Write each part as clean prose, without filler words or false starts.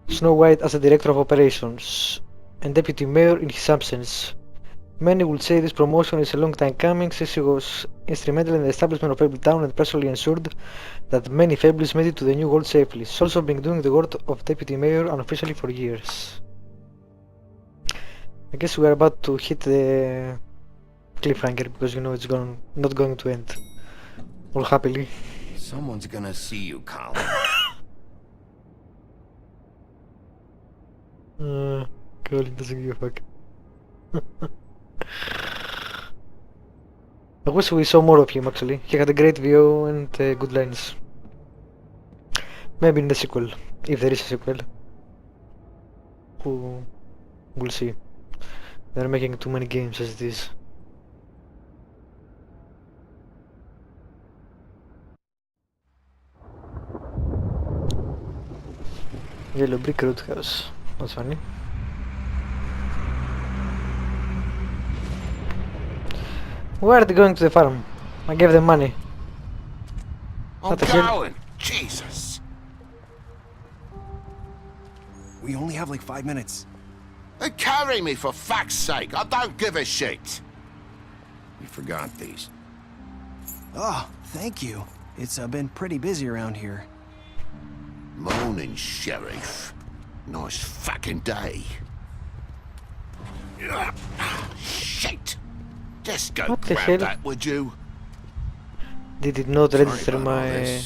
Snow White as the director of operations and deputy mayor in his absence. Many would say this promotion is a long time coming, since she was instrumental in the establishment of Fabletown and personally ensured that many Fables made it to the new world safely. She's also been doing the work of deputy mayor unofficially for years. I guess we are about to hit the cliffhanger because you know it's not going to end all happily. Someone's gonna see you, Colin. Colin doesn't give a fuck. I wish we saw more of him actually. He had a great view and good lines. Maybe in the sequel, if there is a sequel. We'll see. They're making too many games as it is. Yellow brick roadhouse. That's funny. Why are they going to the farm? I gave them money. I'm going! Jesus! We only have like 5 minutes. Carry me for fuck's sake! I don't give a shit! You forgot these. Oh, thank you. It's been pretty busy around here. Morning, Sheriff. Nice fucking day. Shit! Just go What the grab hell? that, would you? Did it not register my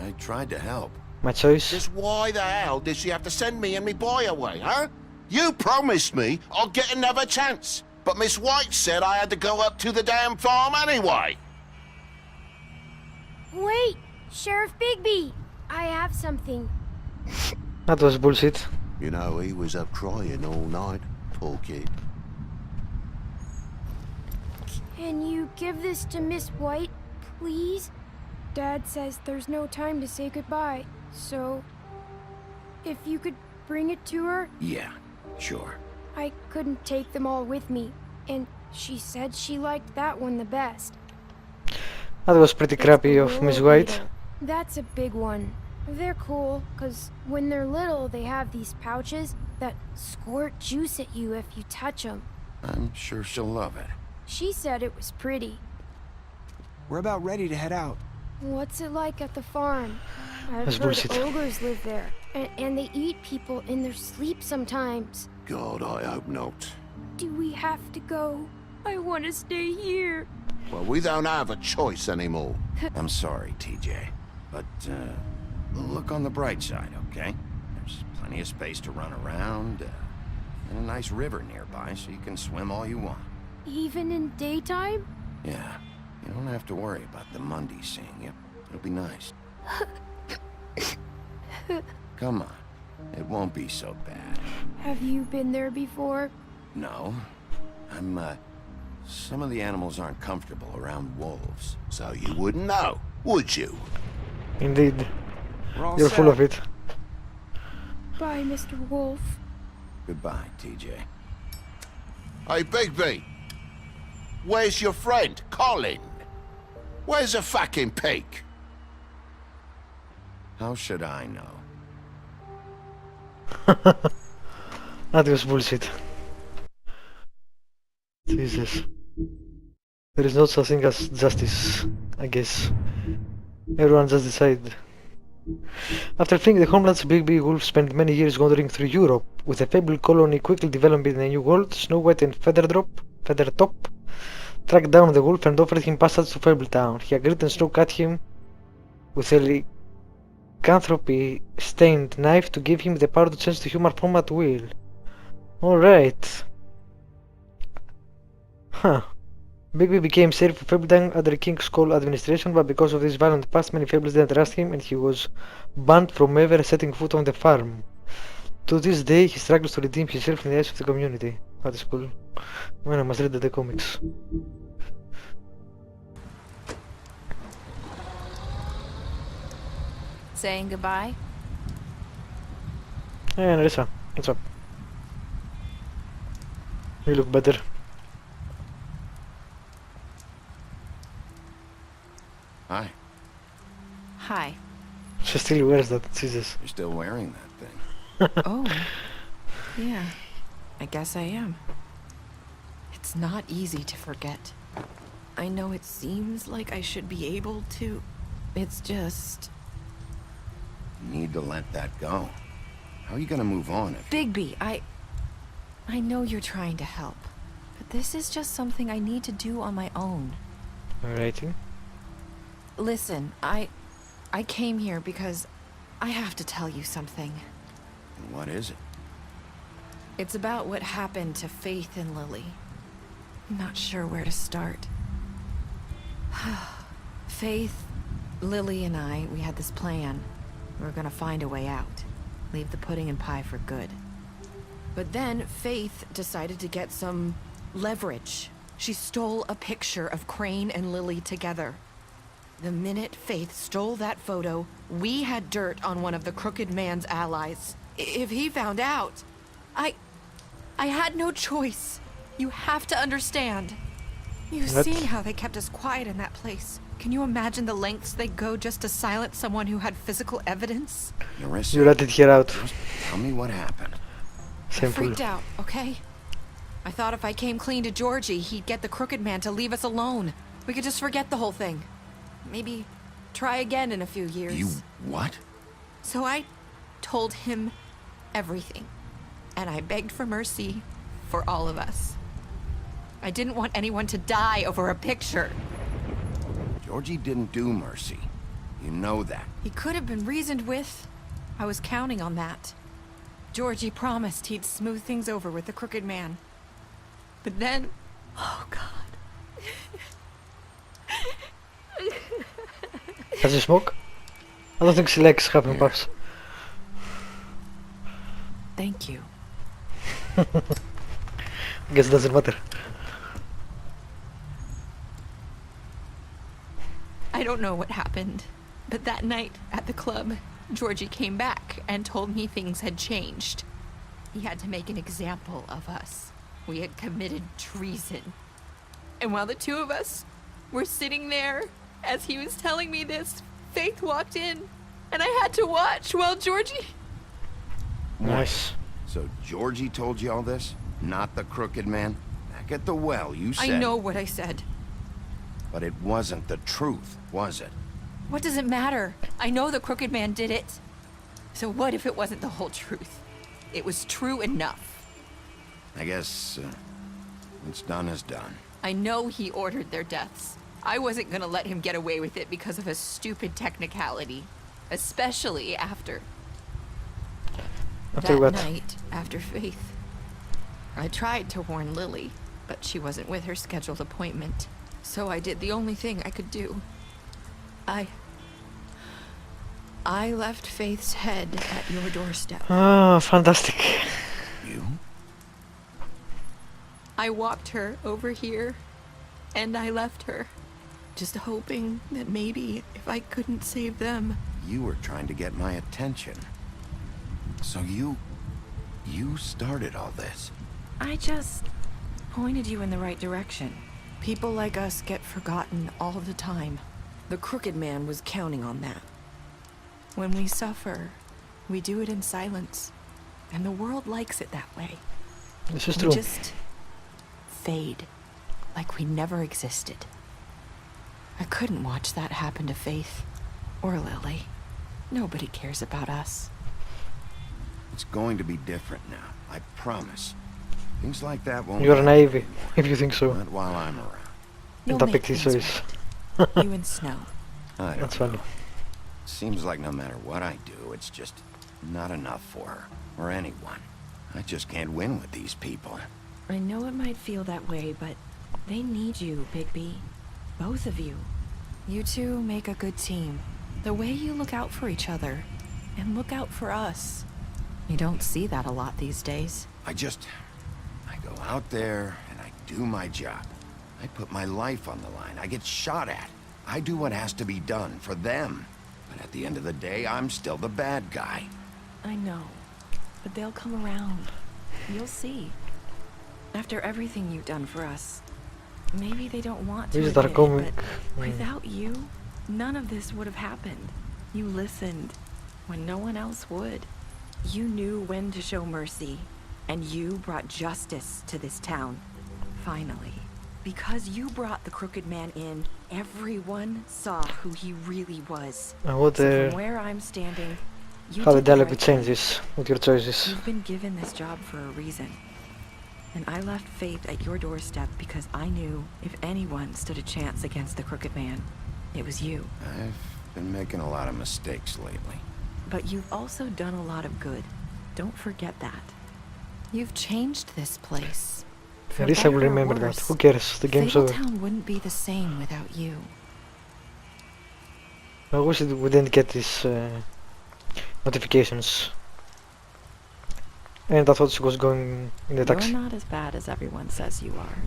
I tried to help. my choice? Just why the hell did she have to send me and me boy away, huh? You promised me I'd get another chance, but Miss White said I had to go up to the damn farm anyway. Wait, Sheriff Bigby! I have something. That was bullshit. You know, he was up crying all night, poor kid. Can you give this to Miss White, please? Dad says there's no time to say goodbye, so if you could bring it to her. Yeah, sure. I couldn't take them all with me, and she said she liked that one the best. That was pretty It's crappy the of Miss willow White. beetle. That's a big one. They're cool, 'cause when they're little, they have these pouches that squirt juice at you if you touch them. I'm sure she'll love it. She said it was pretty. We're about ready to head out. What's it like at the farm? I've That's heard bullshit. ogres live there, and they eat people in their sleep sometimes. God, I hope not. Do we have to go? I want to stay here. Well, we don't have a choice anymore. I'm sorry, TJ, but look on the bright side, okay? There's plenty of space to run around, and a nice river nearby, so you can swim all you want. Even in daytime? Yeah, you don't have to worry about the Monday seeing you. It'll be nice. Come on, it won't be so bad. Have you been there before? No, some of the animals aren't comfortable around wolves. So you wouldn't know, would you? Indeed. We're all You're set. full of it. Bye, Mr. Wolf. Goodbye, TJ. Hey, Bigby! Where's your friend, Colin? Where's the fucking pig? How should I know? That was bullshit. Jesus. There is no such thing as justice, I guess. Everyone just decide. After fleeing the homelands, Bigby Wolf spent many years wandering through Europe, with the Fable colony quickly developing in a new world. Snow White and Feathertop tracked down the wolf and offered him passage to Fabletown. He agreed and Snow cut him with a lycanthropy-stained knife to give him the power to change to human form at will. Alright. Huh. Bigby became sheriff of Fabletown under King's Cole administration, but because of his violent past, many Fables didn't trust him and he was banned from ever setting foot on the farm. To this day, he struggles to redeem himself in the eyes of the community. That is cool. Man, I must read the comics. Saying goodbye? Hey, Narissa, what's up? You look better. Hi. Hi. She still wears that, Jesus. You're still wearing that thing. Oh, yeah. I guess I am. It's not easy to forget. I know it seems like I should be able to. It's just... You need to let that go. How are you gonna move on if... Bigby, I know you're trying to help, but this is just something I need to do on my own. Alrighty. Listen, I came here because I have to tell you something. What is it? It's about what happened to Faith and Lily. I'm not sure where to start. Faith, Lily, and I, we had this plan. We were gonna find a way out. Leave the pudding and pie for good. But then Faith decided to get some leverage. She stole a picture of Crane and Lily together. The minute Faith stole that photo, we had dirt on one of the Crooked Man's allies. If he found out, I had no choice. You have to understand. You've What? seen how they kept us quiet in that place. Can you imagine the lengths they go just to silence someone who had physical evidence? Narissa, You let it get out. just tell me what happened. I Simple. freaked out, okay? I thought if I came clean to Georgie, he'd get the Crooked Man to leave us alone. We could just forget the whole thing. Maybe try again in a few years. You... what? So I told him everything. And I begged for mercy for all of us. I didn't want anyone to die over a picture. Georgie didn't do mercy. You know that. He could have been reasoned with. I was counting on that. Georgie promised he'd smooth things over with the Crooked Man. But then... oh, God. Has she smoke? I don't think she likes having Here. puffs. Thank you. Guess it doesn't matter. I don't know what happened, but that night at the club, Georgie came back and told me things had changed. He had to make an example of us. We had committed treason. And while the two of us were sitting there, as he was telling me this, Faith walked in, and I had to watch while Georgie... Nice. So Georgie told you all this? Not the Crooked Man? Back at the well, you said... I know what I said. But it wasn't the truth, was it? What does it matter? I know the Crooked Man did it. So what if it wasn't the whole truth? It was true enough. I guess... what's done is done. I know he ordered their deaths. I wasn't gonna let him get away with it because of a stupid technicality. Especially after... After that what? night, after Faith. I tried to warn Lily, but she wasn't with her scheduled appointment. So I did the only thing I could do. I left Faith's head at your doorstep. Ah, fantastic. You? I walked her over here, and I left her. Just hoping that maybe if I couldn't save them... You were trying to get my attention. So you started all this. I just pointed you in the right direction. People like us get forgotten all the time. The Crooked Man was counting on that. When we suffer, we do it in silence. And the world likes it that way. This is We true. just fade, like we never existed. I couldn't watch that happen to Faith or Lily. Nobody cares about us. It's going to be different now, I promise. Things like that won't You're happen naive, anymore. if you think so. Not while I'm around. You'll Don't make pick these things choice. right. You and Snow. I don't That's know. funny. Seems like no matter what I do, it's just not enough for her, or anyone. I just can't win with these people. I know it might feel that way, but they need you, Bigby. Both of you. You two make a good team. The way you look out for each other, and look out for us. You don't see that a lot these days. I go out there and I do my job. I put my life on the line. I get shot at. I do what has to be done for them. But at the end of the day, I'm still the bad guy. I know, but they'll come around. You'll see. After everything you've done for us, maybe they don't want to These admit are it, comic. but without you, none of this would have happened. You listened, when no one else would. You knew when to show mercy, and you brought justice to this town. Finally. Because you brought the Crooked Man in, everyone saw who he really was. I wonder So from where I'm standing, you how the did dialogue right will change thing. this with your choices. You've been given this job for a reason. And I left Faith at your doorstep because I knew if anyone stood a chance against the Crooked Man, it was you. I've been making a lot of mistakes lately. But you've also done a lot of good. Don't forget that. You've changed this place. At least I will remember that. Who cares? The game's over. Fabletown wouldn't be the same without you. I wish we didn't get these notifications. And I thought she was going in the taxi. You're not as bad as everyone says you are.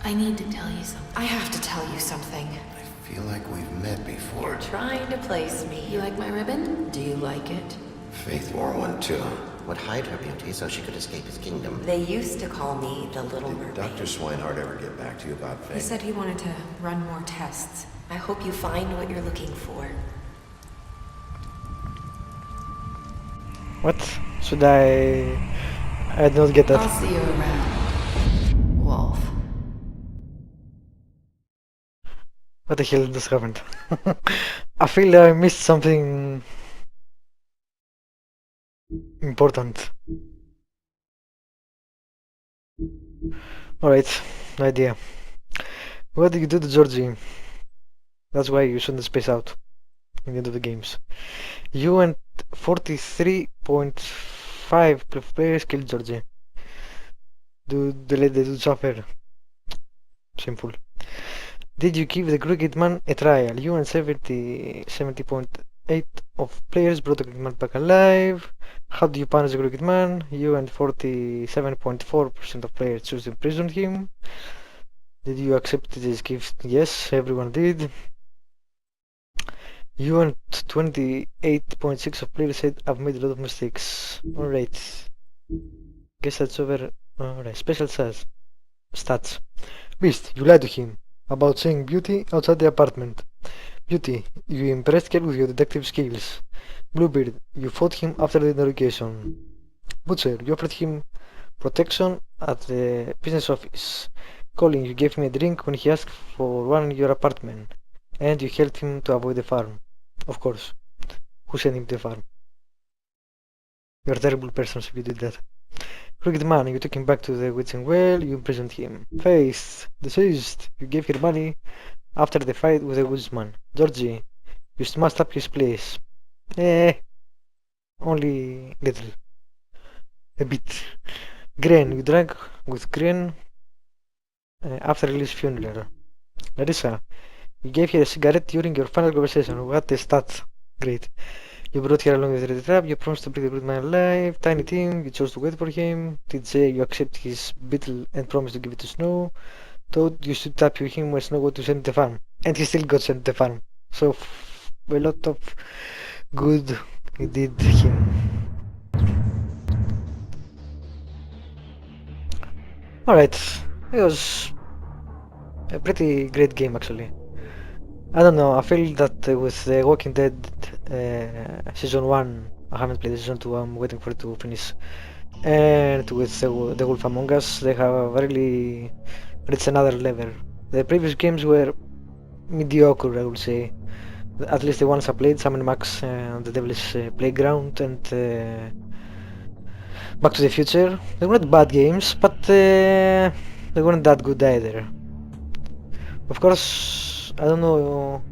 I need to tell you something. I have to tell you something. I feel like we've met before. You're trying to place me. You like my ribbon? Do you like it? Faith wore one too. Would hide her beauty so she could escape his kingdom. They used to call me the Little Did Mermaid. Dr. Swinehart ever get back to you about He Faith? said he wanted to run more tests. I hope you find what you're looking for. What? Should I did not get that. I'll see you around, Wolf. What the hell just happened? I feel I missed something important. Alright, no idea. What did you do to Georgie? That's why you shouldn't space out in the end of the games. You and 43.5 players killed Georgie. They do suffer. Simple. Did you give the Crooked Man a trial? You and 70.8 of players brought the Crooked Man back alive. How do you punish the Crooked Man? You and 47.4% of players chose to imprison him. Did you accept his gift? Yes, everyone did. You and 28.6 of players said I've made a lot of mistakes. Alright. Guess that's over. Alright, special stats. Beast, you lied to him about seeing Beauty outside the apartment. Beauty, you impressed her with your detective skills. Bluebeard, you fought him after the interrogation. Butcher, you offered him protection at the business office. Colin, you gave him a drink when he asked for one in your apartment. And you helped him to avoid the farm. Of course. Who sent him to the farm? You're a terrible person if you did that. Crooked Man, you took him back to the witching well, you imprisoned him. Faith, deceased, you gave her money after the fight with the woodsman. Georgie, you smashed up his place. Only little. A bit. Gren, you drank with Gren after Lily's funeral. Larissa, you gave her a cigarette during your final conversation. What a stat. Great. You brought her along with the trap, you promised to bring the Crooked Man alive. Tiny Tim, you chose to wait for him. TJ, you accept his beetle and promised to give it to Snow. Toad, you stood up to him when Snow got to send to the farm. And he still got sent to the farm. So, a lot of good you did him. Alright, it was a pretty great game actually. I don't know, I feel that with The Walking Dead Season 1, I haven't played Season 2, I'm waiting for it to finish. And with The Wolf Among Us, they have really reached another level. The previous games were mediocre, I would say. At least the ones I played, Sam & Max, The Devil's Playground, and Back to the Future. They were not bad games, but they weren't that good either. Of course, I don't know,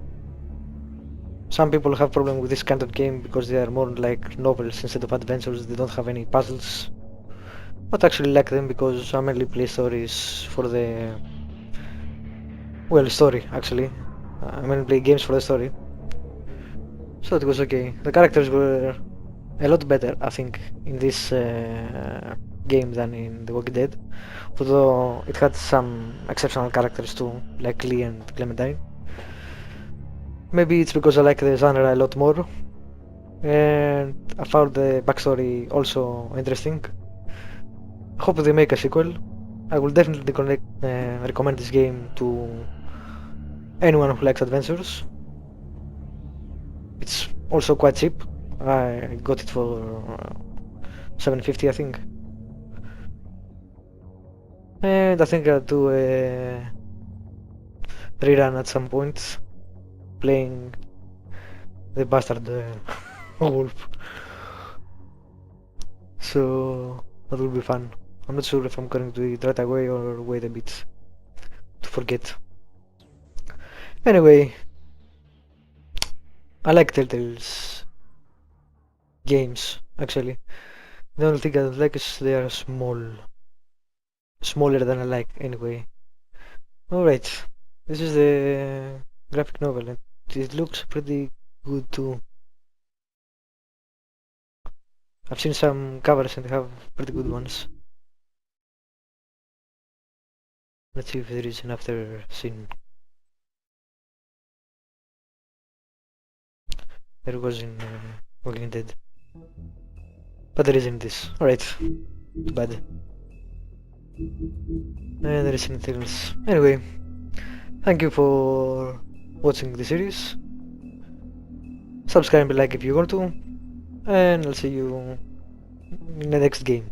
some people have problem with this kind of game because they are more like novels instead of adventures, they don't have any puzzles. But I actually like them because I mainly play stories for the... well, story actually. I mainly play games for the story. So it was okay. The characters were a lot better, I think, in this game than in The Walking Dead. Although it had some exceptional characters too, like Lee and Clementine. Maybe it's because I like the genre a lot more. And I found the backstory also interesting. I hope they make a sequel. I will definitely recommend this game to anyone who likes adventures. It's also quite cheap. I got it for 750, I think. And I think I'll do a rerun at some point, playing the bastard wolf. So that will be fun. I'm not sure if I'm going to do it right away or wait a bit to forget. Anyway, I like Telltale's games, actually. The only thing I don't like is they are small. Smaller than I like, anyway. Alright, this is the graphic novel and it looks pretty good too. I've seen some covers and they have pretty good ones. Let's see if there is an after scene. There was in Walking Dead. But there isn't this. Alright, too bad. And there isn't anything else. Anyway, thank you for watching the series. Subscribe and like if you want to. And I'll see you in the next game.